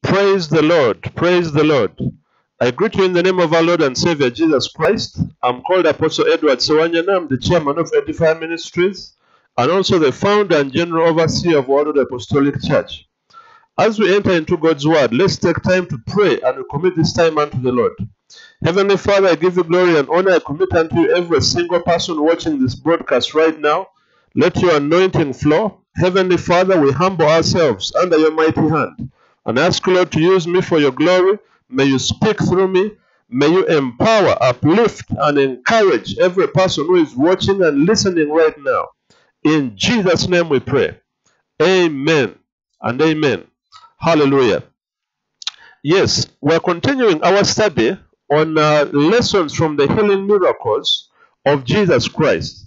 Praise the Lord. Praise the Lord. I greet you in the name of our Lord and Savior Jesus Christ. I'm called Apostle Edward Sewanyana. I'm the chairman of Edify Ministries and also the founder and general overseer of World Apostolic Church. As we enter into God's word, let's take time to pray and we commit this time unto the Lord. Heavenly Father, I give you glory and honor. I commit unto you every single person watching this broadcast right now. Let your anointing flow. Heavenly Father, we humble ourselves under your mighty hand and ask you, Lord, to use me for your glory. May you speak through me. May you empower, uplift, and encourage every person who is watching and listening right now. In Jesus' name we pray. Amen and amen. Hallelujah. Yes, we're continuing our study on lessons from the healing miracles of Jesus Christ.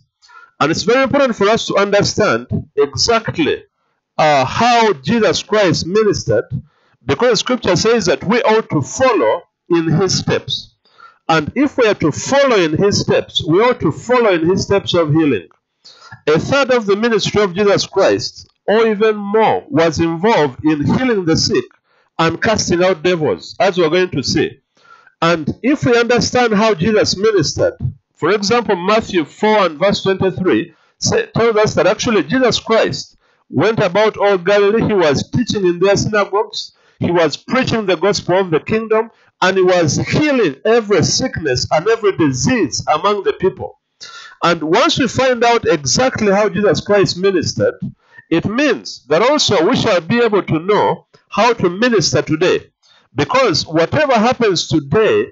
And it's very important for us to understand exactly how Jesus Christ ministered, because Scripture says that we ought to follow in his steps. And if we are to follow in his steps, we ought to follow in his steps of healing. A third of the ministry of Jesus Christ, or even more, was involved in healing the sick and casting out devils, as we're going to see. And if we understand how Jesus ministered, for example, Matthew 4 and verse 23 tells us that actually Jesus Christ went about all Galilee. He was teaching in their synagogues. He was preaching the gospel of the kingdom, and he was healing every sickness and every disease among the people. And once we find out exactly how Jesus Christ ministered, it means that also we shall be able to know how to minister today. Because whatever happens today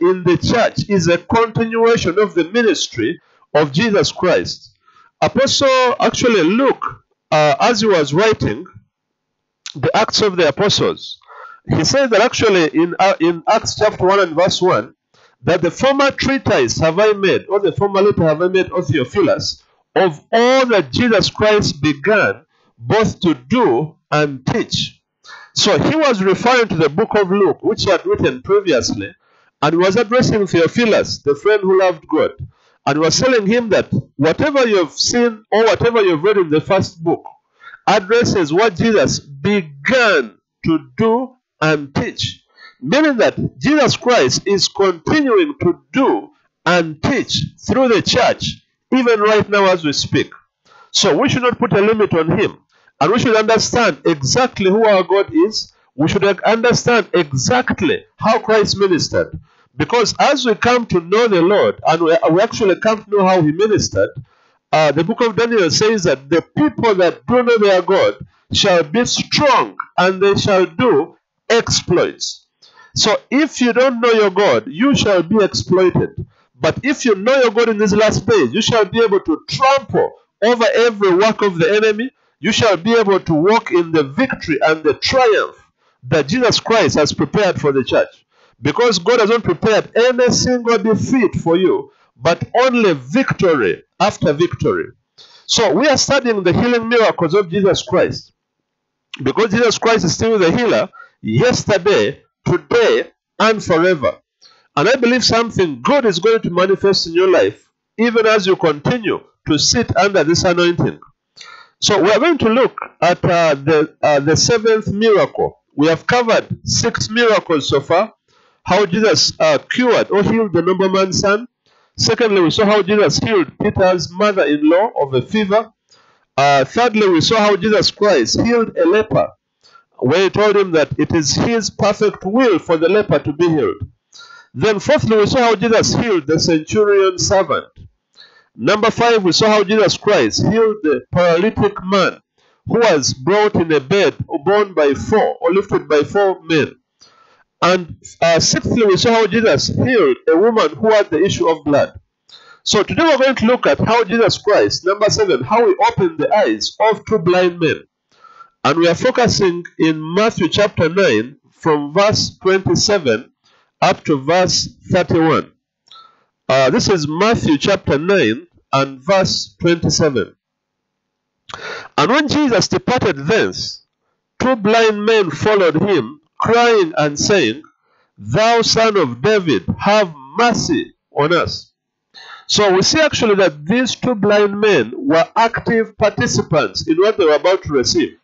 in the church is a continuation of the ministry of Jesus Christ. Apostle, actually Luke, as he was writing the Acts of the Apostles, he said that actually in Acts chapter 1 and verse 1, that the former treatise have I made, or the former letter have I made, O Theophilus, of all that Jesus Christ began both to do and teach. So he was referring to the book of Luke, which he had written previously, and he was addressing Theophilus, the friend who loved God. And he was telling him that whatever you've seen or whatever you've read in the first book addresses what Jesus began to do and teach. Meaning that Jesus Christ is continuing to do and teach through the church, even right now as we speak. So we should not put a limit on him. And we should understand exactly who our God is. We should understand exactly how Christ ministered. Because as we come to know the Lord, and we actually come to know how he ministered, the book of Daniel says that the people that do know their God shall be strong, and they shall do exploits. So if you don't know your God, you shall be exploited. But if you know your God in this last days, you shall be able to trample over every work of the enemy. You shall be able to walk in the victory and the triumph that Jesus Christ has prepared for the church. Because God has not prepared any single defeat for you, but only victory after victory. So we are studying the healing miracles of Jesus Christ. Because Jesus Christ is still the healer yesterday, today, and forever. And I believe something good is going to manifest in your life, even as you continue to sit under this anointing. So we are going to look at the seventh miracle. We have covered 6 miracles so far. How Jesus cured or healed the nobleman's son. Secondly, we saw how Jesus healed Peter's mother-in-law of a fever. Thirdly, we saw how Jesus Christ healed a leper, where he told him that it is his perfect will for the leper to be healed. Then fourthly, we saw how Jesus healed the centurion's servant. Number 5, we saw how Jesus Christ healed the paralytic man who was brought in a bed or borne by 4 or lifted by 4 men. And sixthly, we saw how Jesus healed a woman who had the issue of blood. So today we're going to look at how Jesus Christ, number 7, how he opened the eyes of 2 blind men. And we are focusing in Matthew chapter 9 from verse 27 up to verse 31. This is Matthew chapter 9 and verse 27. And when Jesus departed thence, 2 blind men followed him, crying and saying, Thou son of David, have mercy on us. So we see actually that these 2 blind men were active participants in what they were about to receive.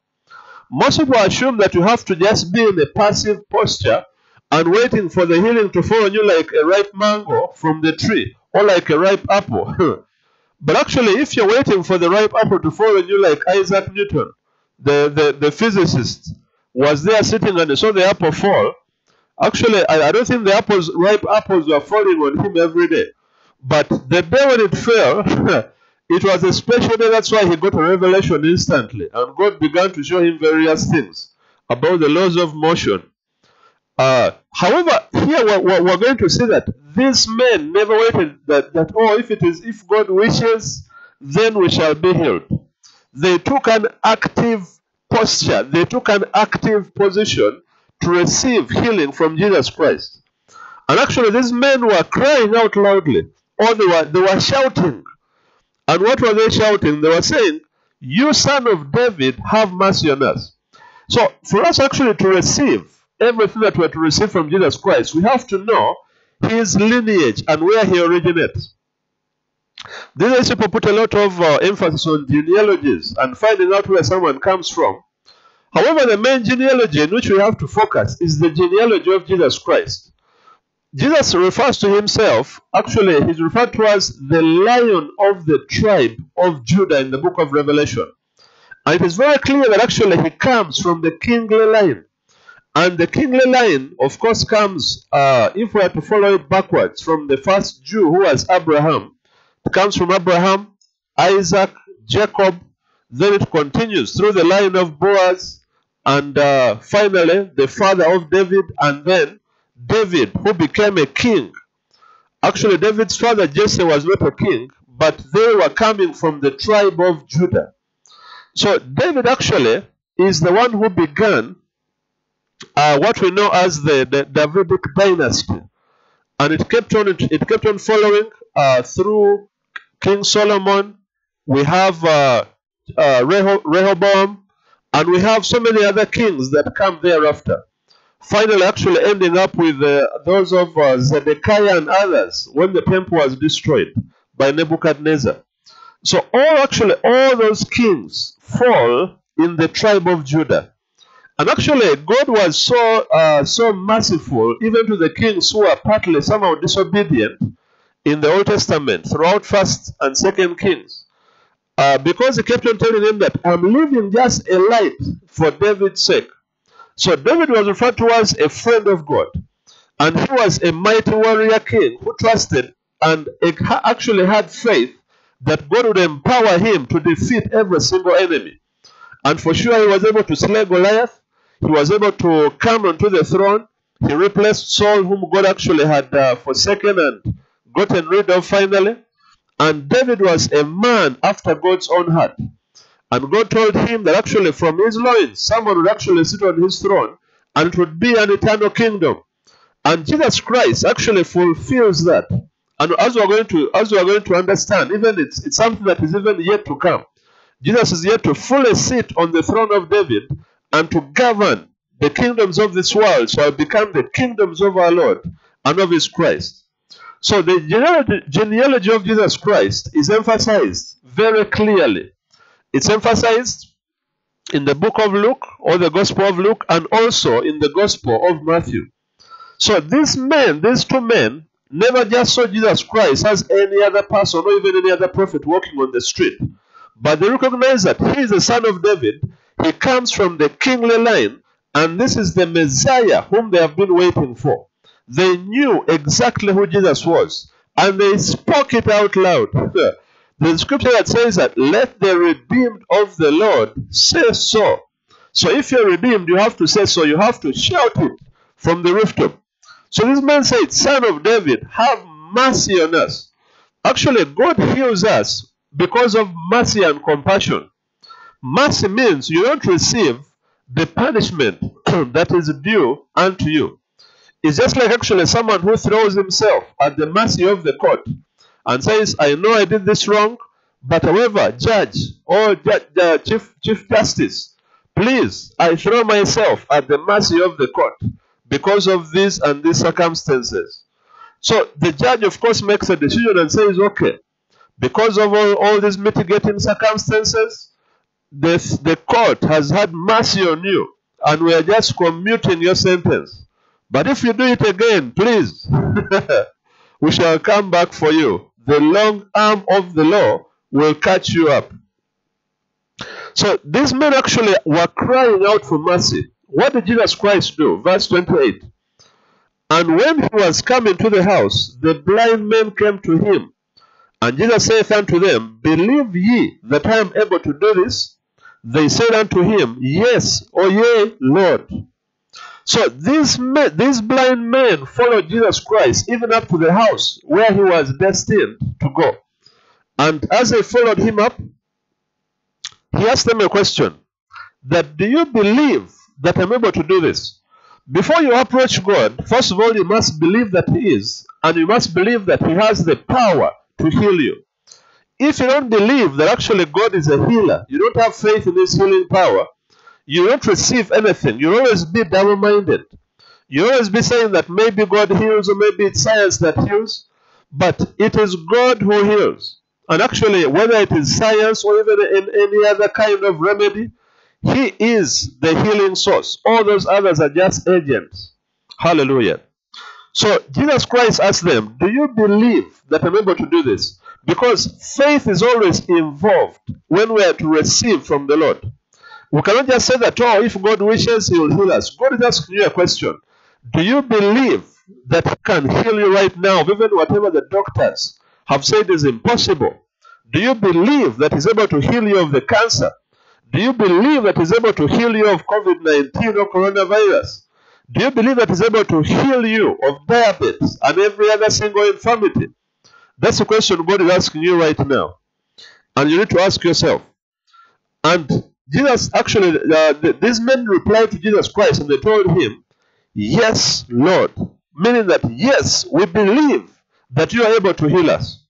Most people assume that you have to just be in a passive posture and waiting for the healing to fall on you like a ripe mango from the tree or like a ripe apple. But actually, if you're waiting for the ripe apple to fall on you like Isaac Newton, the physicist, was there sitting and saw the apple fall, actually, I don't think the ripe apples were falling on him every day. But the day when it fell, it was a special day. That's why he got a revelation instantly. And God began to show him various things about the laws of motion. However, here we're going to see that these men never waited that oh, if God wishes, then we shall be healed. They took an active posture. They took an active position to receive healing from Jesus Christ. And actually, these men were crying out loudly, or they were shouting. And what were they shouting? They were saying, "You son of David, have mercy on us." So for us actually to receive everything that we're to receive from Jesus Christ, we have to know his lineage and where he originates. These people put a lot of emphasis on genealogies and finding out where someone comes from. However, the main genealogy in which we have to focus is the genealogy of Jesus Christ. Jesus refers to himself, actually he's referred to as the Lion of the tribe of Judah in the book of Revelation. And it is very clear that actually he comes from the kingly line. And the kingly line, of course, comes, if we are to follow it backwards, from the first Jew who was Abraham. It comes from Abraham, Isaac, Jacob. Then it continues through the line of Boaz, and finally the father of David, and then David, who became a king. Actually, David's father Jesse was not a king, but they were coming from the tribe of Judah. So David actually is the one who began what we know as the Davidic dynasty, and it kept on following through King Solomon. We have Rehoboam, and we have so many other kings that come thereafter. Finally, actually ending up with those of Zedekiah and others when the temple was destroyed by Nebuchadnezzar. So all those kings fall in the tribe of Judah. And actually, God was so merciful even to the kings who were partly somehow disobedient in the Old Testament throughout 1st and 2nd Kings. Because he kept on telling them that I'm leaving just a light for David's sake. So David was referred to as a friend of God. And he was a mighty warrior king who trusted and actually had faith that God would empower him to defeat every single enemy. And for sure he was able to slay Goliath. He was able to come onto the throne. He replaced Saul, whom God actually had forsaken and gotten rid of finally. And David was a man after God's own heart. And God told him that actually from his loins, someone would actually sit on his throne, and it would be an eternal kingdom. And Jesus Christ actually fulfills that. And as we are going to understand, even it's something that is even yet to come. Jesus is yet to fully sit on the throne of David and to govern the kingdoms of this world shall become the kingdoms of our Lord and of his Christ. So the genealogy of Jesus Christ is emphasized very clearly. It's emphasized in the book of Luke, or the Gospel of Luke, and also in the Gospel of Matthew. So these two men, never just saw Jesus Christ as any other person or even any other prophet walking on the street. But they recognize that he is the son of David, he comes from the kingly line, and this is the Messiah whom they have been waiting for. They knew exactly who Jesus was, and they spoke it out loud. The scripture that says that, let the redeemed of the Lord say so. So if you're redeemed, you have to say so. You have to shout it from the rooftop. So this man said, Son of David, have mercy on us. Actually, God heals us because of mercy and compassion. Mercy means you don't receive the punishment that is due unto you. It's just like actually someone who throws himself at the mercy of the court and says, I know I did this wrong, but however, judge or chief justice, please, I throw myself at the mercy of the court because of this and these circumstances. So the judge, of course, makes a decision and says, okay, because of all these mitigating circumstances, the court has had mercy on you and we are just commuting your sentence. But if you do it again, please, we shall come back for you. The long arm of the law will catch you up. So these men actually were crying out for mercy. What did Jesus Christ do? Verse 28. And when he was coming to the house, the blind men came to him. And Jesus saith unto them, Believe ye that I am able to do this? They said unto him, Yes, O yea, Lord. So these blind men followed Jesus Christ even up to the house where he was destined to go. And as they followed him up, he asked them a question, that do you believe that I'm able to do this? Before you approach God, first of all, you must believe that he is, and you must believe that he has the power to heal you. If you don't believe that actually God is a healer, you don't have faith in his healing power, you don't receive anything. You'll always be double-minded. You'll always be saying that maybe God heals or maybe it's science that heals, but it is God who heals. And actually, whether it is science or even in any other kind of remedy, he is the healing source. All those others are just agents. Hallelujah. So Jesus Christ asked them, do you believe that I'm able to do this? Because faith is always involved when we are to receive from the Lord. We cannot just say that, oh, if God wishes, he will heal us. God is asking you a question. Do you believe that he can heal you right now, even whatever the doctors have said is impossible? Do you believe that he's able to heal you of the cancer? Do you believe that he's able to heal you of COVID-19 or coronavirus? Do you believe that he's able to heal you of diabetes and every other single infirmity? That's the question God is asking you right now. And you need to ask yourself. And Jesus actually, these men replied to Jesus Christ and they told him, Yes, Lord. Meaning that, yes, we believe that you are able to heal us.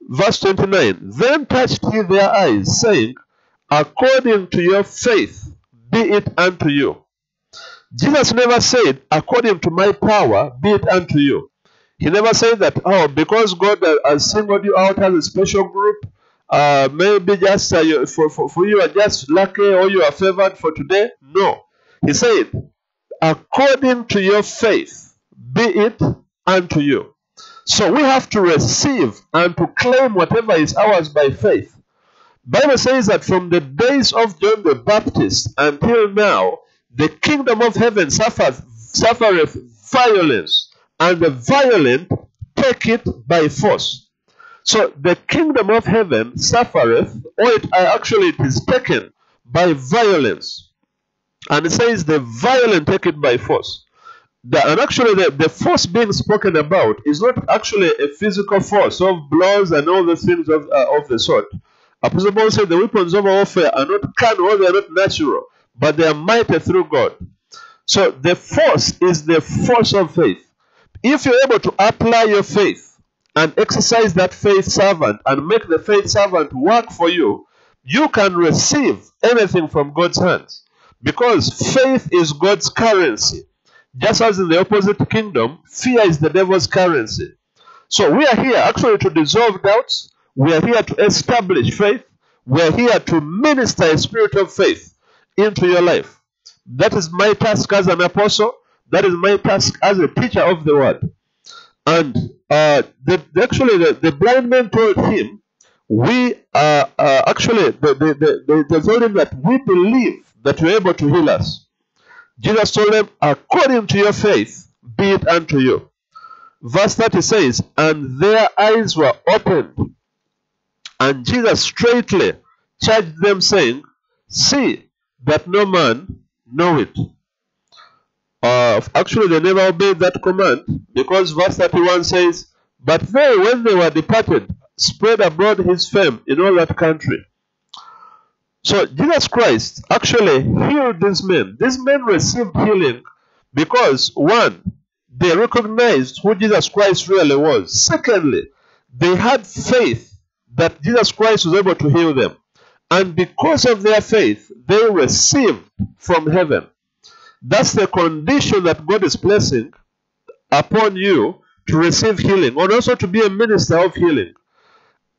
Verse 29, Then touched he their eyes, saying, According to your faith, be it unto you. Jesus never said, according to my power, be it unto you. He never said that, oh, because God has singled you out as a special group, maybe just for you are just lucky or you are favored for today. No. He said, according to your faith, be it unto you. So we have to receive and to claim whatever is ours by faith. Bible says that from the days of John the Baptist until now, the kingdom of heaven suffereth violence, and the violent take it by force. So the kingdom of heaven suffereth, or it is taken by violence. And it says the violent take it by force. And actually the force being spoken about is not actually a physical force of blows and all the things of the sort. Apostle Paul said the weapons of warfare are not carnal, they are not natural, but they are mighty through God. So the force is the force of faith. If you're able to apply your faith and exercise that faith servant and make the faith servant work for you, you can receive anything from God's hands. Because faith is God's currency. Just as in the opposite kingdom, fear is the devil's currency. So we are here actually to dissolve doubts. We are here to establish faith. We are here to minister a spirit of faith into your life. That is my task as an apostle. That is my task as a teacher of the word. And the blind man told him, they told him that we believe that you're able to heal us. Jesus told them, according to your faith, be it unto you. Verse 30 says, and their eyes were opened, and Jesus straightly charged them, saying, see that no man know it. Actually, they never obeyed that command, because verse 31 says, but they, when they were departed, spread abroad his fame in all that country. So Jesus Christ actually healed these men. These men received healing because, one, they recognized who Jesus Christ really was. Secondly, they had faith that Jesus Christ was able to heal them. And because of their faith, they received from heaven. That's the condition that God is placing upon you to receive healing, and also to be a minister of healing.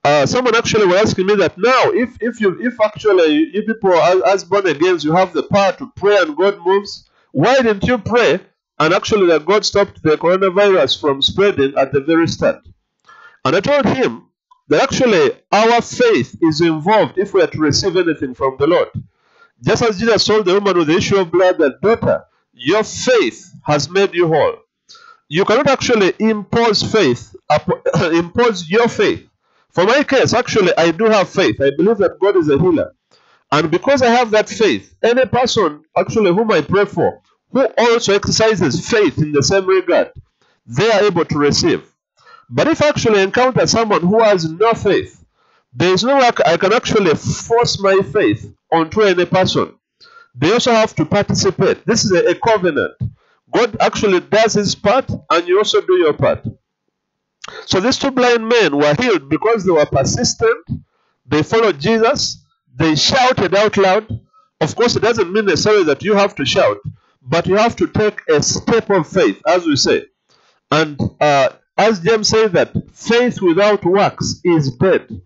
someone actually was asking me that now, if actually you people as born again, you have the power to pray and God moves, why didn't you pray and actually that God stopped the coronavirus from spreading at the very start? And I told him that actually our faith is involved if we are to receive anything from the Lord. Just as Jesus told the woman with the issue of blood that, daughter, your faith has made you whole. You cannot actually impose faith, impose your faith. For my case, actually, I do have faith. I believe that God is a healer. And because I have that faith, any person actually whom I pray for, who also exercises faith in the same regard, they are able to receive. But if I actually encounter someone who has no faith, there is no way I can actually force my faith onto any person. They also have to participate. This is a covenant. God actually does his part and you also do your part. So these two blind men were healed because they were persistent. They followed Jesus. They shouted out loud. Of course, it doesn't mean necessarily that you have to shout, but you have to take a step of faith, as we say. And as James says that faith without works is dead.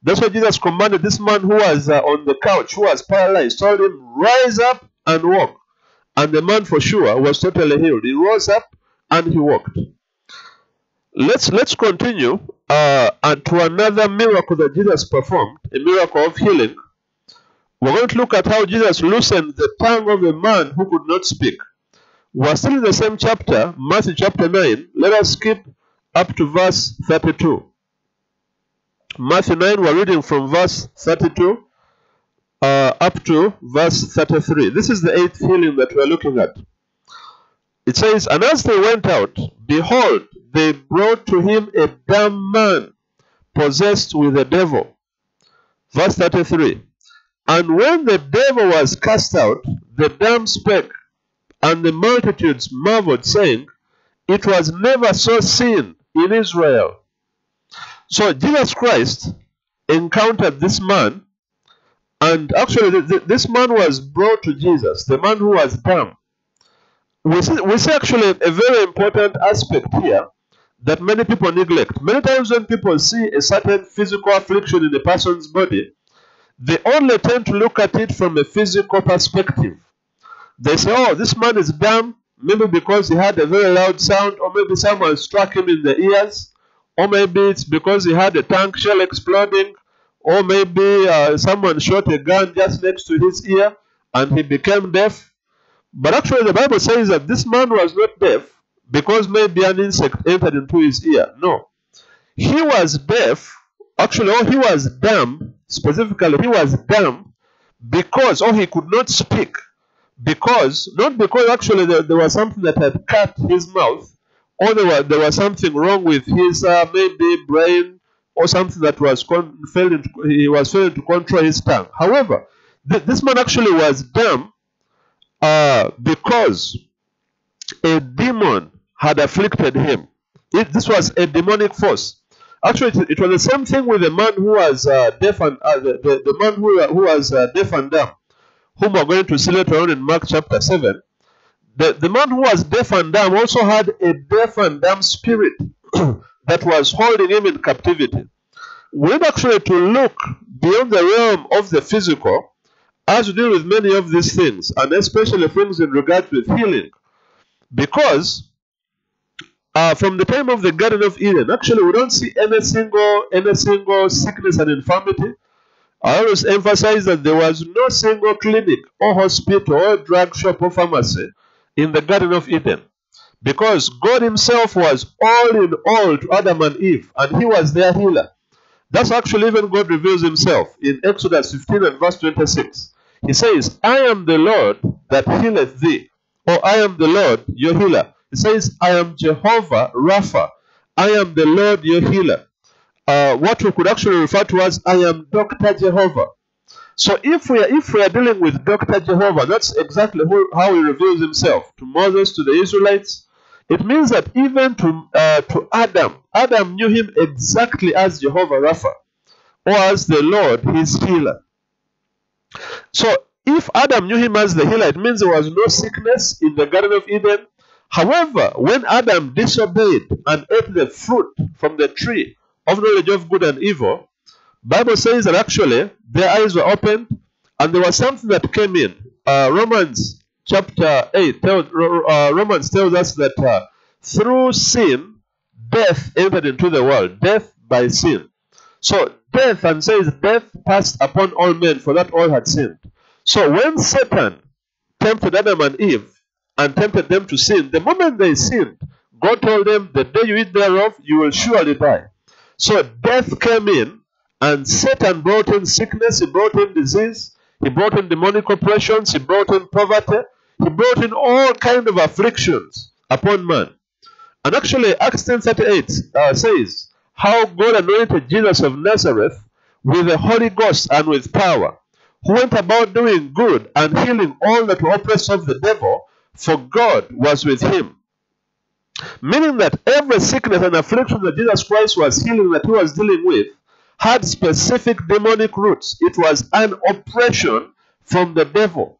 That's why Jesus commanded this man who was on the couch, who was paralyzed, told him, rise up and walk. And the man for sure was totally healed. He rose up and he walked. Let's continue and to another miracle that Jesus performed, a miracle of healing. We're going to look at how Jesus loosened the tongue of a man who could not speak. We're still in the same chapter, Matthew chapter 9. Let us skip up to verse 32. Matthew 9, we're reading from verse 32 up to verse 33. This is the 8th healing that we're looking at. It says, and as they went out, behold, they brought to him a dumb man, possessed with a devil. Verse 33. And when the devil was cast out, the dumb spake, and the multitudes marveled, saying, it was never so seen in Israel. So Jesus Christ encountered this man, and actually this man was brought to Jesus, the man who was dumb. We see actually a very important aspect here that many people neglect. Many times when people see a certain physical affliction in a person's body, they only tend to look at it from a physical perspective. They say, oh, this man is dumb, maybe because he had a very loud sound, or maybe someone struck him in the ears, or maybe it's because he had a tank shell exploding, or maybe someone shot a gun just next to his ear and he became deaf. But actually the Bible says that this man was not deaf because maybe an insect entered into his ear. No. He was deaf, actually, he was dumb, specifically he was dumb because, he could not speak. Because, not because actually there was something that had cut his mouth, or there was something wrong with his maybe brain, or something that was he was failing to control his tongue. However, this man actually was dumb because a demon had afflicted him. This was a demonic force. Actually, it was the same thing with the man who was deaf and the man who was deaf and dumb, whom we're going to see later on in Mark chapter 7. The man who was deaf and dumb also had a deaf and dumb spirit that was holding him in captivity. We need actually to look beyond the realm of the physical as we deal with many of these things, and especially things in regard with healing. Because from the time of the Garden of Eden, actually we don't see any single sickness and infirmity. I always emphasize that there was no single clinic or hospital or drug shop or pharmacy in the Garden of Eden. Because God himself was all in all to Adam and Eve, and he was their healer. That's actually even God reveals himself in Exodus 15 and verse 26. He says, I am the Lord that healeth thee, or I am the Lord your healer. He says, I am Jehovah Rapha. I am the Lord your healer. What we could actually refer to as, I am Dr. Jehovah. So if we are dealing with Dr. Jehovah, that's exactly how he reveals himself to Moses, to the Israelites. It means that even to Adam knew him exactly as Jehovah Rapha, or as the Lord, his healer. So if Adam knew him as the healer, it means there was no sickness in the Garden of Eden. However, when Adam disobeyed and ate the fruit from the tree of knowledge of good and evil, Bible says that actually their eyes were opened and there was something that came in. Romans chapter 8 Romans tells us that through sin, death entered into the world. Death by sin. So death, and says death passed upon all men, for that all had sinned. So when Satan tempted Adam and Eve and tempted them to sin, the moment they sinned, God told them, the day you eat thereof, you will surely die. So death came in, and Satan brought in sickness, he brought in disease, he brought in demonic oppressions, he brought in poverty, he brought in all kinds of afflictions upon man. And actually, Acts 10:38 says, how God anointed Jesus of Nazareth with the Holy Ghost and with power, who went about doing good and healing all that were oppressed of the devil, for God was with him. Meaning that every sickness and affliction that Jesus Christ was healing, that he was dealing with, had specific demonic roots. It was an oppression from the devil.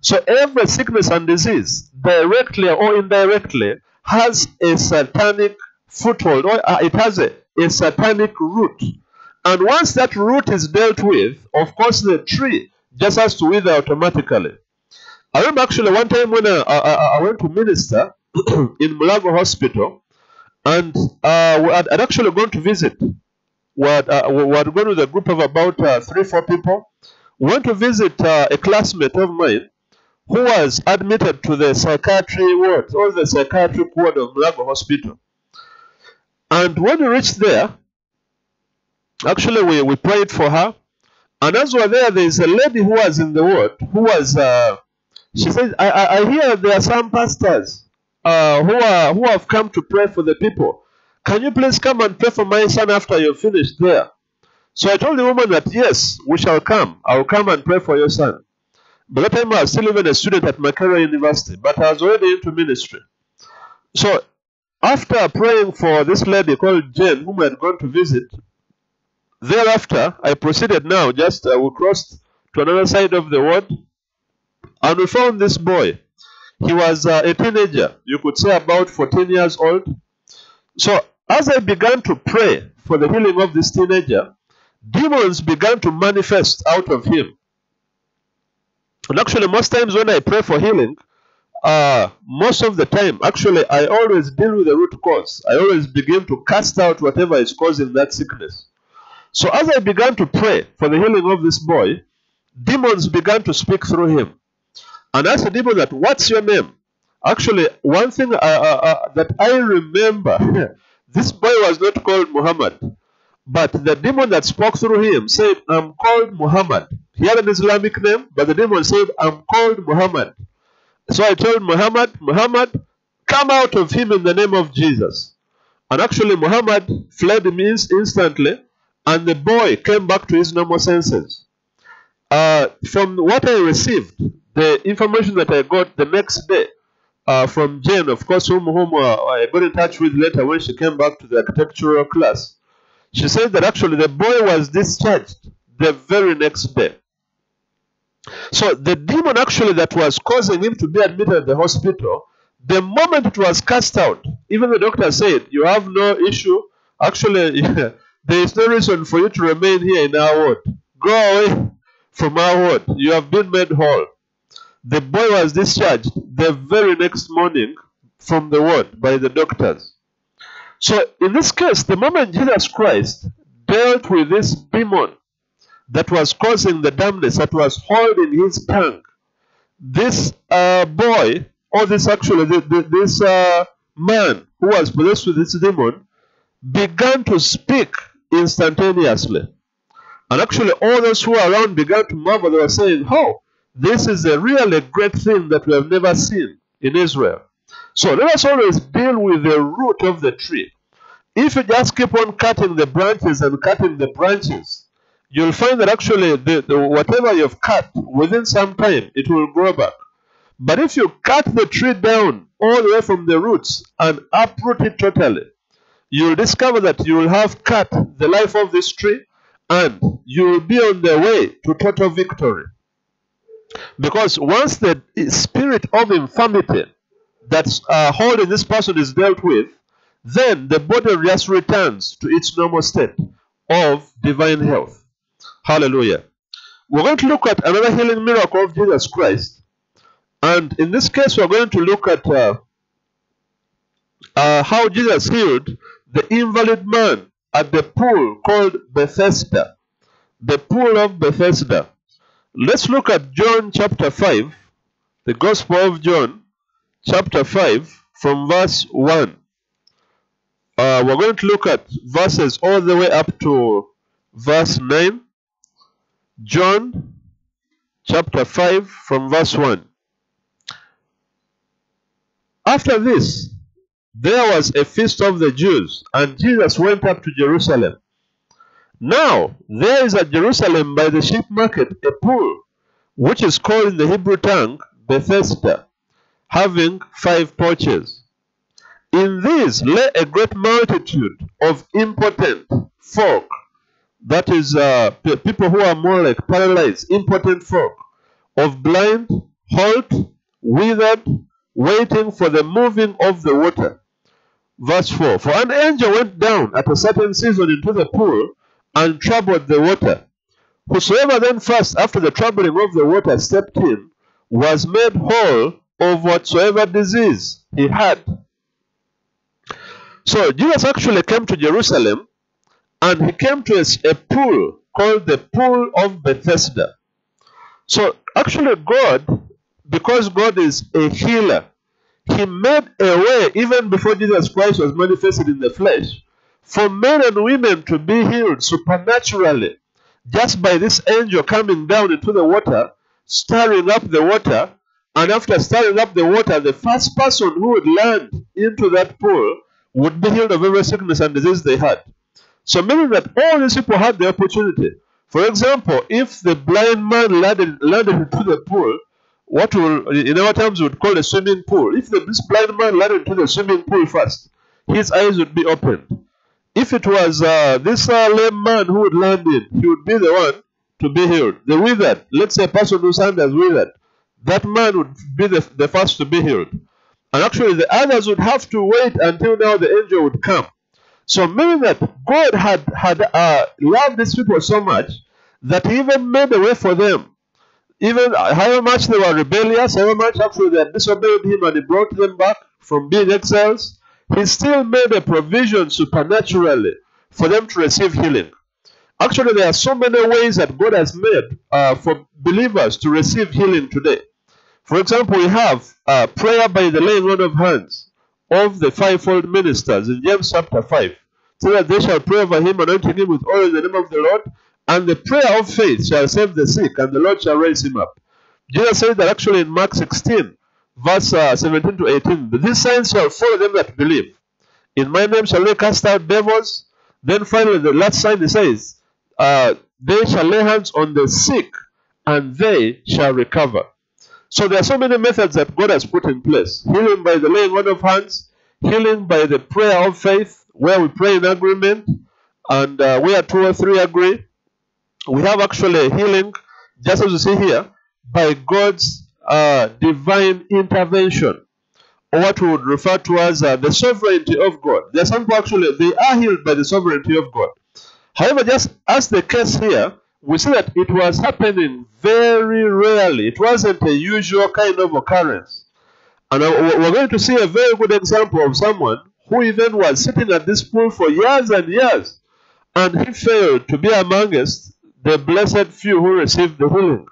So every sickness and disease, directly or indirectly, has a satanic foothold, or it has a satanic root. And once that root is dealt with, of course the tree just has to wither automatically. I remember actually one time when I went to minister in Mulago Hospital, and I'd actually gone to visit. We had gone with a group of about 3-4 people. We went to visit a classmate of mine who was admitted to the psychiatry ward, or the psychiatric ward of Mulago Hospital. And when we reached there, actually we prayed for her. And as we were there is a lady who was in the ward, who was, she said, I hear there are some pastors who have come to pray for the people. Can you please come and pray for my son after you're finished there? So I told the woman that, yes, we shall come. I will come and pray for your son. But that time I was still even a student at Makerere University, but I was already into ministry. So after praying for this lady called Jane, whom I had gone to visit, thereafter I proceeded now, we crossed to another side of the ward, and we found this boy. He was a teenager, you could say about 14 years old. So as I began to pray for the healing of this teenager, demons began to manifest out of him. And actually, most times when I pray for healing, most of the time, actually, I always deal with the root cause. I always begin to cast out whatever is causing that sickness. So as I began to pray for the healing of this boy, demons began to speak through him. And I asked the demon that, what's your name? Actually, one thing that I remember, this boy was not called Muhammad. But the demon that spoke through him said, I'm called Muhammad. He had an Islamic name, but the demon said, I'm called Muhammad. So I told Muhammad, come out of him in the name of Jesus. And actually Muhammad fled instantly, and the boy came back to his normal senses. From what I received, the information that I got the next day from Jane, of course, whom I got in touch with later when she came back to the architectural class, she said that actually the boy was discharged the very next day. So the demon actually that was causing him to be admitted at the hospital, the moment it was cast out, even the doctor said, you have no issue. Actually, there is no reason for you to remain here in our ward. Go away from our ward. You have been made whole. The boy was discharged the very next morning from the ward by the doctors. So in this case, the moment Jesus Christ dealt with this demon that was causing the dumbness, that was holding his tongue, this boy, or this man who was possessed with this demon, began to speak instantaneously. And actually all those who were around began to marvel. They were saying, oh, this is a really great thing that we have never seen in Israel. So let us always deal with the root of the tree. If you just keep on cutting the branches and cutting the branches, you'll find that actually whatever you've cut, within some time, it will grow back. But if you cut the tree down all the way from the roots and uproot it totally, you'll discover that you will have cut the life of this tree and you will be on the way to total victory. Because once the spirit of infirmity that's holding this person is dealt with, then the body just returns to its normal state of divine health. Hallelujah. We're going to look at another healing miracle of Jesus Christ. And in this case, we're going to look at how Jesus healed the invalid man at the pool called Bethesda. The pool of Bethesda. Let's look at John chapter 5, the Gospel of John chapter 5 from verse 1. We're going to look at verses all the way up to verse 9. John chapter 5 from verse 1. After this, there was a feast of the Jews, and Jesus went up to Jerusalem. Now, there is at Jerusalem by the sheep market a pool, which is called in the Hebrew tongue Bethesda, having 5 porches. In these lay a great multitude of impotent folk, that is, people who are more like paralyzed, impotent folk, of blind, halt, withered, waiting for the moving of the water. Verse 4, for an angel went down at a certain season into the pool and troubled the water. Whosoever then first, after the troubling of the water, stepped in, was made whole of whatsoever disease he had. So Jesus actually came to Jerusalem, and he came to a pool called the Pool of Bethesda. So actually God, because God is a healer, he made a way even before Jesus Christ was manifested in the flesh for men and women to be healed supernaturally just by this angel coming down into the water, stirring up the water, and after stirring up the water, the first person who would land into that pool would be healed of every sickness and disease they had. So meaning that all these people had the opportunity. For example, if the blind man landed into the pool, what will, in our terms, we would call a swimming pool. If this blind man landed into the swimming pool first, his eyes would be opened. If it was this lame man who would land in, he would be the one to be healed. The withered, let's say a person whose hand is withered, that man would be the first to be healed. And actually the others would have to wait until now the angel would come. So meaning that God had loved these people so much that he even made a way for them. Even however much they were rebellious, however much actually they had disobeyed him and he brought them back from being exiles, he still made a provision supernaturally for them to receive healing. Actually, there are so many ways that God has made for believers to receive healing today. For example, we have prayer by the laying on of hands of the fivefold ministers in James chapter 5, so that they shall pray over him, anointing him with oil in the name of the Lord, and the prayer of faith shall save the sick, and the Lord shall raise him up. Jesus said that actually in Mark 16, verse 17 to 18, these signs shall follow them that believe. In my name shall they cast out devils. Then finally the last sign he says, they shall lay hands on the sick, and they shall recover. So there are so many methods that God has put in place. Healing by the laying on of hands, healing by the prayer of faith, where we pray in agreement, and where 2 or 3 agree. We have actually healing, just as you see here, by God's divine intervention, or what we would refer to as the sovereignty of God. There are some people actually, they are healed by the sovereignty of God. However, just as the case here, we see that it was happening very rarely. It wasn't a usual kind of occurrence. And we're going to see a very good example of someone who even was sitting at this pool for years and years, and he failed to be amongst the blessed few who received the healing.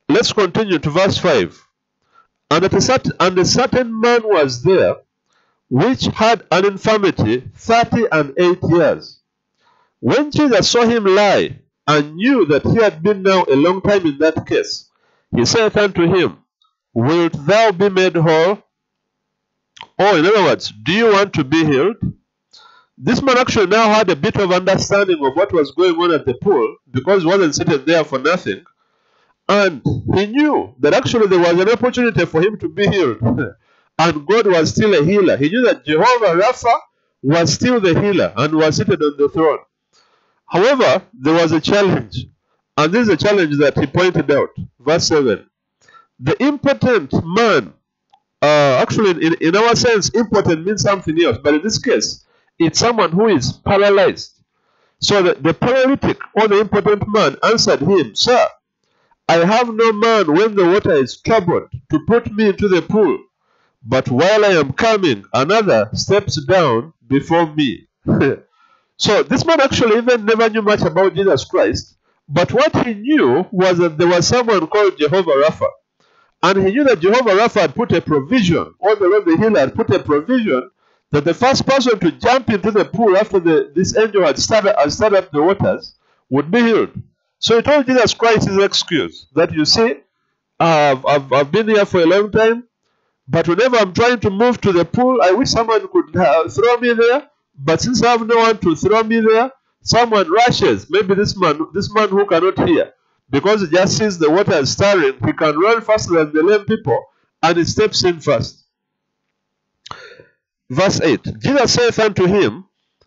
Let's continue to verse 5. And a certain man was there, which had an infirmity 38 years. When Jesus saw him lie, and knew that he had been now a long time in that case, he said unto him, Wilt thou be made whole? Or in other words, do you want to be healed? This man actually now had a bit of understanding of what was going on at the pool, because he wasn't sitting there for nothing. And he knew that actually there was an opportunity for him to be healed. And God was still a healer. He knew that Jehovah Rapha was still the healer and was seated on the throne. However, there was a challenge. And this is a challenge that he pointed out. Verse 7. The impotent man, actually in our sense, impotent means something else. But in this case, it's someone who is paralyzed. So the paralytic or the impotent man answered him, Sir, I have no man when the water is troubled to put me into the pool, but while I am coming, another steps down before me. So this man actually even never knew much about Jesus Christ, but what he knew was that there was someone called Jehovah Rapha. And he knew that Jehovah Rapha had put a provision, or the Lord the healer had put a provision, that the first person to jump into the pool after this angel had stirred up the waters would be healed. So he told Jesus Christ his excuse, that you see, I've been here for a long time, but whenever I'm trying to move to the pool, I wish someone could throw me there. But since I have no one to throw me there, someone rushes. Maybe this man who cannot hear, because he just sees the water stirring, he can run faster than the lame people, and he steps in first. Verse 8, Jesus saith unto him,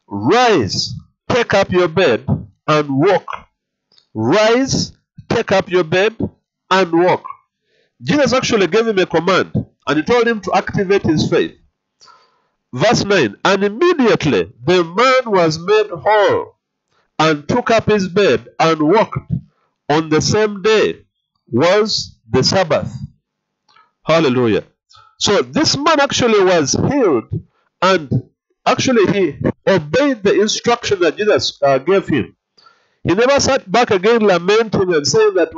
Rise, take up your bed, and walk. Rise, take up your bed, and walk. Jesus actually gave him a command, and he told him to activate his faith. Verse 9, and immediately the man was made whole, and took up his bed, and walked. On the same day was the Sabbath. Hallelujah. So this man actually was healed, and actually he obeyed the instruction that Jesus gave him. He never sat back again lamenting and saying that,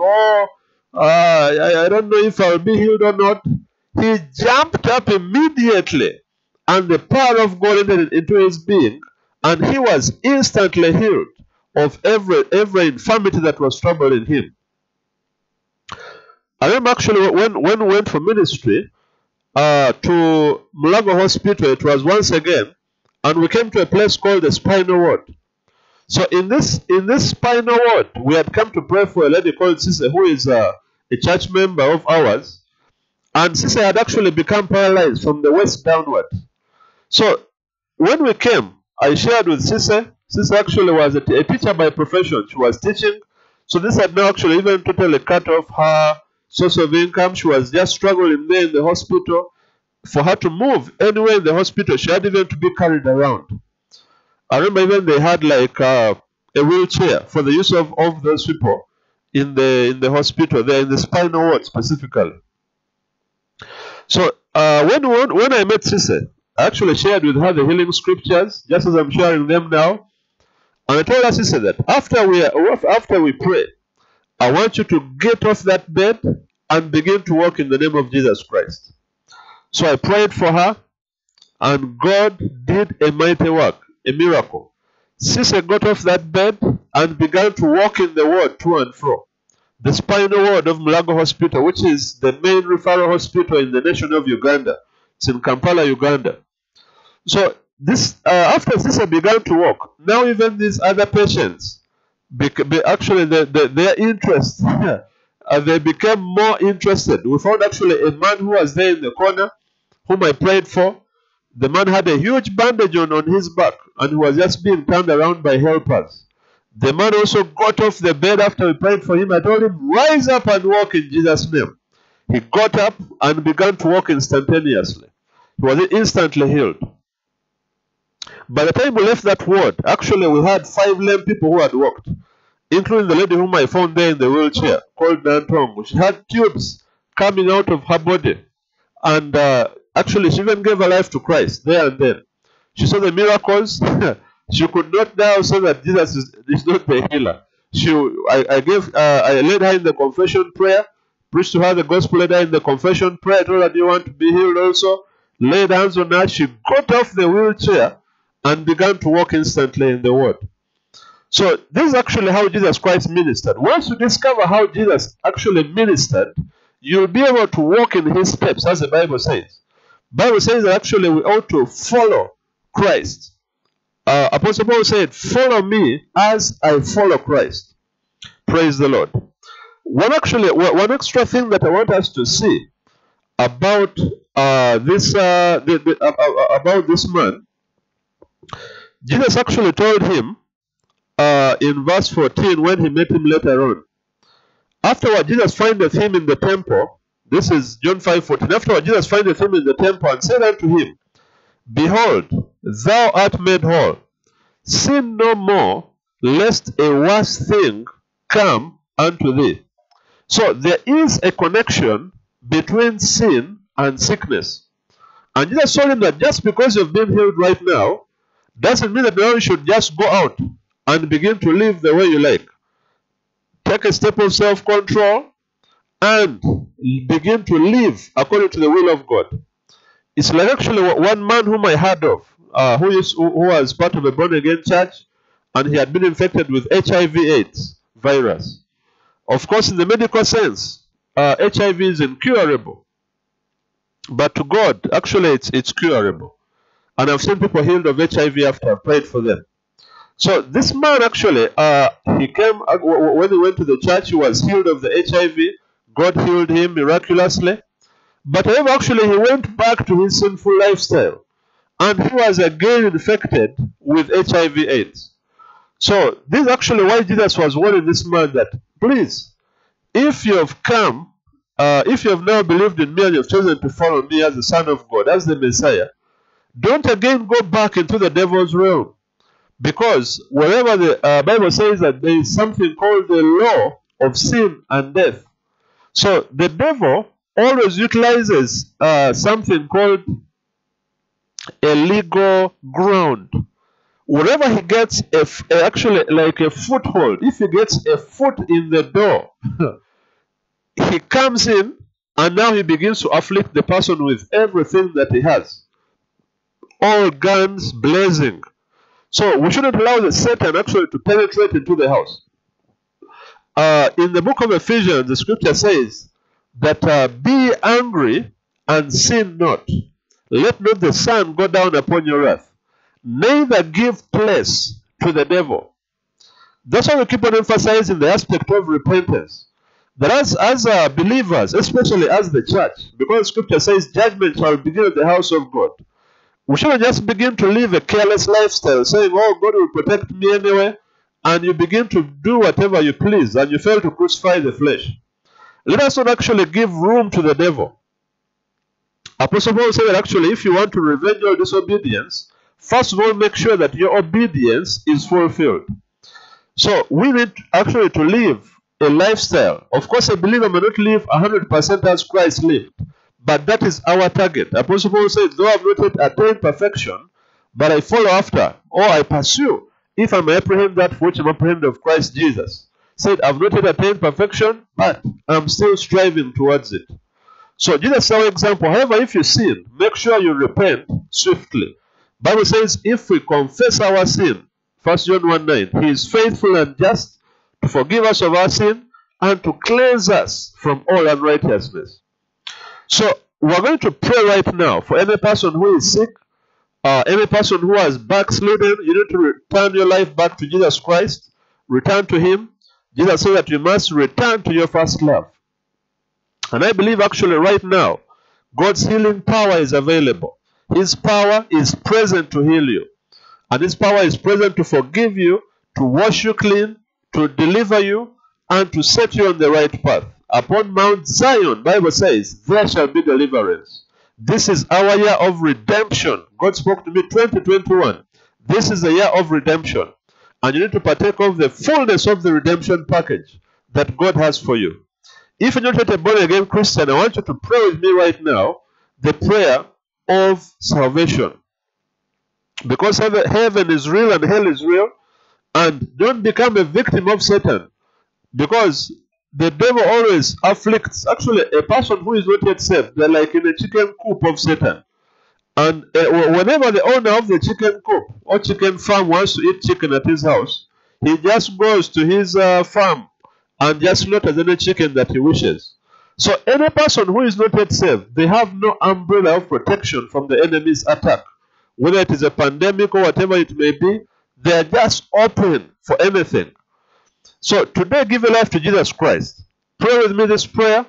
I don't know if I'll be healed or not. He jumped up immediately, and the power of God entered into his being, and he was instantly healed of every infirmity that was troubling him. I remember actually when we went for ministry to Mulago Hospital, it was once again, and we came to a place called the spinal ward. So in this spinal ward, we had come to pray for a lady called Sise, who is a church member of ours, and Sise had actually become paralyzed from the waist downward. So when we came, I shared with Sise. Sise actually was a teacher by profession. She was teaching. So this had now actually even totally cut off her source of income. She was just struggling there in the hospital. For her to move anywhere in the hospital, she had even to be carried around. I remember even they had like a wheelchair for the use of those people in the hospital there, in the spinal ward specifically. So when I met Sise, I actually shared with her the healing scriptures, just as I'm sharing them now. And I told her, Sise, that after we pray, I want you to get off that bed and begin to walk in the name of Jesus Christ. So I prayed for her, and God did a mighty work, a miracle. Sise got off that bed and began to walk in the ward to and fro. The spinal ward of Mulago Hospital, which is the main referral hospital in the nation of Uganda. It's in Kampala, Uganda. So this after Sise began to walk, now even these other patients, actually their interest, they became more interested. We found actually a man who was there in the corner, whom I prayed for. The man had a huge bandage on his back, and he was just being turned around by helpers. The man also got off the bed after we prayed for him. I told him, rise up and walk in Jesus' name. He got up and began to walk instantaneously. He was instantly healed. By the time we left that ward, actually we had 5 lame people who had walked, including the lady whom I found there in the wheelchair, called Nantong. She had tubes coming out of her body, and actually she even gave her life to Christ there and then. She saw the miracles. She could not now say that Jesus is not the healer. I led her in the confession prayer, preached to her the gospel, led her in the confession prayer. I told her, do you want to be healed also? Laid hands on her. She got off the wheelchair and began to walk instantly in the word. So this is actually how Jesus Christ ministered. Once you discover how Jesus actually ministered, you'll be able to walk in his steps, as the Bible says. The Bible says that actually we ought to follow Christ. Apostle Paul said, follow me as I follow Christ. Praise the Lord. One extra thing that I want us to see about this man, Jesus actually told him in verse 14 when he met him later on. Afterward, Jesus findeth him in the temple. This is John 5:14. Afterward, Jesus findeth him in the temple and said unto him, Behold, thou art made whole. Sin no more, lest a worse thing come unto thee. So there is a connection between sin and sickness. And Jesus told him that just because you've been healed right now, doesn't mean that now you should just go out and begin to live the way you like. Take a step of self-control and begin to live according to the will of God. It's like actually one man whom I heard of, who was part of a born-again church, and he had been infected with HIV/AIDS virus. Of course, in the medical sense, HIV is incurable. But to God, actually, it's curable. And I've seen people healed of HIV after I've prayed for them. So this man actually, he came, when he went to the church, he was healed of the HIV. God healed him miraculously. But however, actually, he went back to his sinful lifestyle. And he was again infected with HIV/AIDS. So this is actually why Jesus was warning this man that, please, if you have come, if you have now believed in me and you have chosen to follow me as the Son of God, as the Messiah, don't again go back into the devil's realm. Because wherever the Bible says that there is something called the law of sin and death. So the devil always utilizes something called a legal ground. Wherever he gets actually like a foothold, if he gets a foot in the door, he comes in and now he begins to afflict the person with everything that he has. All guns blazing. So we shouldn't allow the Satan actually to penetrate into the house. In the book of Ephesians, the scripture says that be angry and sin not. Let not the sun go down upon your wrath. Neither give place to the devil. That's why we keep on emphasizing the aspect of repentance. That as believers, especially as the church, because scripture says judgment shall begin at the house of God. We shouldn't just begin to live a careless lifestyle, saying, oh, God will protect me anyway, and you begin to do whatever you please, and you fail to crucify the flesh. Let us not actually give room to the devil. Apostle Paul said that actually if you want to revenge your disobedience, first of all, make sure that your obedience is fulfilled. So we need actually to live a lifestyle. Of course, a believer may not live 100% as Christ lived, but that is our target. Apostle Paul said, though I have not yet attained perfection, but I follow after, or I pursue, if I may apprehend that for which I am apprehended of Christ Jesus. Said, I have not yet attained perfection, but I am still striving towards it. So Jesus is our example. However, if you sin, make sure you repent swiftly. Bible says, if we confess our sin, 1 John 1:9, He is faithful and just to forgive us of our sin and to cleanse us from all unrighteousness. So we're going to pray right now for any person who is sick, any person who has backslidden. You need to return your life back to Jesus Christ. Return to Him. Jesus said that you must return to your first love. And I believe actually right now, God's healing power is available. His power is present to heal you. And His power is present to forgive you, to wash you clean, to deliver you, and to set you on the right path. Upon Mount Zion, Bible says, there shall be deliverance. This is our year of redemption. God spoke to me 2021. This is the year of redemption. And you need to partake of the fullness of the redemption package that God has for you. If you're not yet a born-again Christian, I want you to pray with me right now the prayer of salvation. Because heaven is real and hell is real. And don't become a victim of Satan. Because the devil always afflicts. Actually, a person who is not yet saved, they're like in a chicken coop of Satan. And whenever the owner of the chicken coop or chicken farm wants to eat chicken at his house, he just goes to his farm and just slaughters any chicken that he wishes. So any person who is not yet saved, they have no umbrella of protection from the enemy's attack. Whether it is a pandemic or whatever it may be, they are just open for anything. So today, give your life to Jesus Christ. Pray with me this prayer.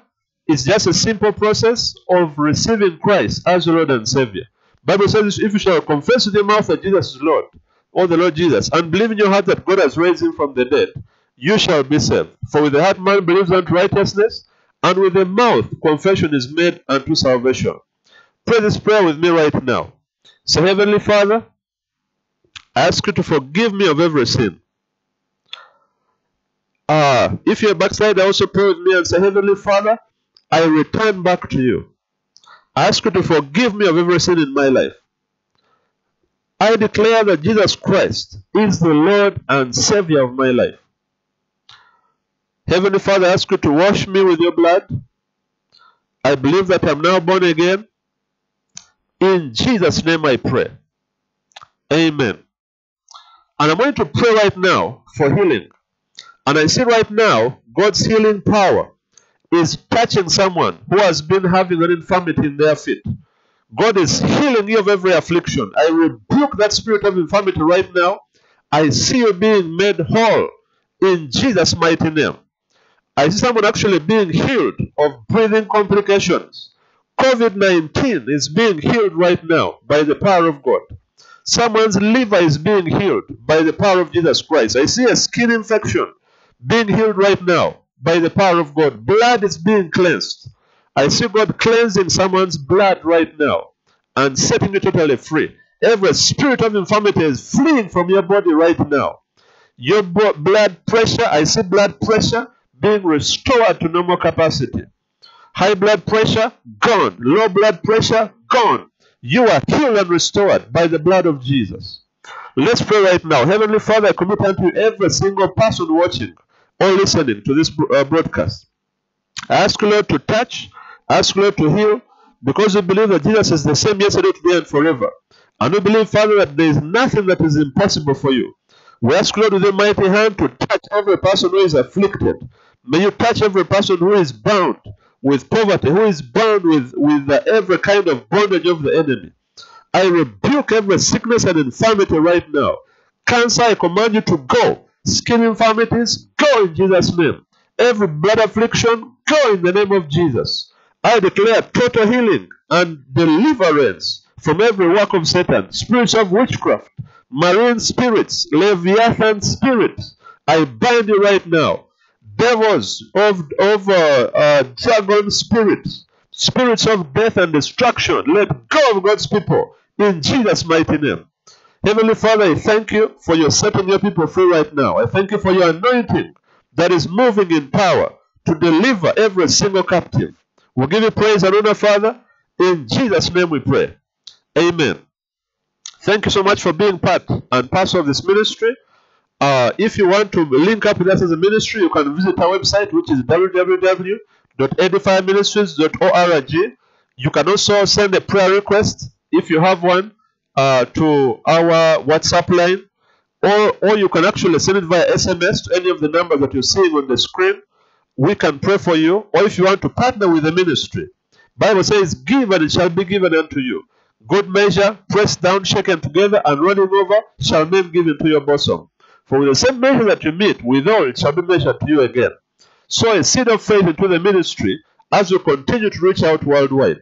It's just a simple process of receiving Christ as your Lord and Savior. Bible says, if you shall confess with your mouth that Jesus is Lord, or the Lord Jesus, and believe in your heart that God has raised Him from the dead, you shall be saved. For with the heart man believes unto righteousness, and with the mouth confession is made unto salvation. Pray this prayer with me right now. Say, Heavenly Father, I ask you to forgive me of every sin. If you're a backslider, also pray with me and say, Heavenly Father, I return back to you. I ask you to forgive me of every sin in my life. I declare that Jesus Christ is the Lord and Savior of my life. Heavenly Father, I ask you to wash me with your blood. I believe that I'm now born again. In Jesus' name I pray. Amen. And I'm going to pray right now for healing. And I see right now God's healing power is touching someone who has been having an infirmity in their feet. God is healing you of every affliction. I rebuke that spirit of infirmity right now. I see you being made whole in Jesus' mighty name. I see someone actually being healed of breathing complications. COVID-19 is being healed right now by the power of God. Someone's liver is being healed by the power of Jesus Christ. I see a skin infection being healed right now by the power of God. Blood is being cleansed. I see God cleansing someone's blood right now and setting you totally free. Every spirit of infirmity is fleeing from your body right now. Your blood pressure, I see blood pressure being restored to normal capacity. High blood pressure, gone. Low blood pressure, gone. You are healed and restored by the blood of Jesus. Let's pray right now. Heavenly Father, I commit unto you every single person watching or listening to this broadcast. I ask you, Lord, to touch. I ask you, Lord, to heal, because we believe that Jesus is the same yesterday, today, and forever. And we believe, Father, that there is nothing that is impossible for you. We ask, Lord, with your mighty hand to touch every person who is afflicted. May you touch every person who is bound with poverty, who is bound with every kind of bondage of the enemy. I rebuke every sickness and infirmity right now. Cancer, I command you to go. Skin infirmities, go in Jesus' name. Every blood affliction, go in the name of Jesus. I declare total healing and deliverance from every work of Satan, spirits of witchcraft, marine spirits, Leviathan spirits. I bind you right now. Devils of dragon spirits, spirits of death and destruction, let go of God's people in Jesus' mighty name. Heavenly Father, I thank you for your setting your people free right now. I thank you for your anointing that is moving in power to deliver every single captive. We'll give you praise and honor, Father. In Jesus' name we pray. Amen. Thank you so much for being part and parcel of this ministry. If you want to link up with us as a ministry, you can visit our website, which is www.edifyministries.org. You can also send a prayer request, if you have one, to our WhatsApp line, or you can actually send it via SMS to any of the numbers that you're seeing on the screen. We can pray for you. Or if you want to partner with the ministry, Bible says, give and it shall be given unto you. Good measure, pressed down, shaken together, and running over, shall men give into your bosom. For with the same measure that you meet, withal it shall be measured to you again. Sow a seed of faith into the ministry as you continue to reach out worldwide.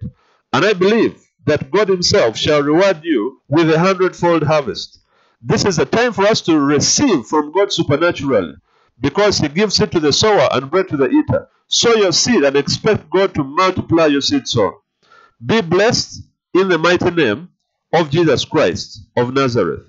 And I believe that God himself shall reward you with 100-fold harvest. This is a time for us to receive from God supernaturally, because he gives it to the sower and bread to the eater. Sow your seed and expect God to multiply your seed sown. Be blessed in the mighty name of Jesus Christ of Nazareth.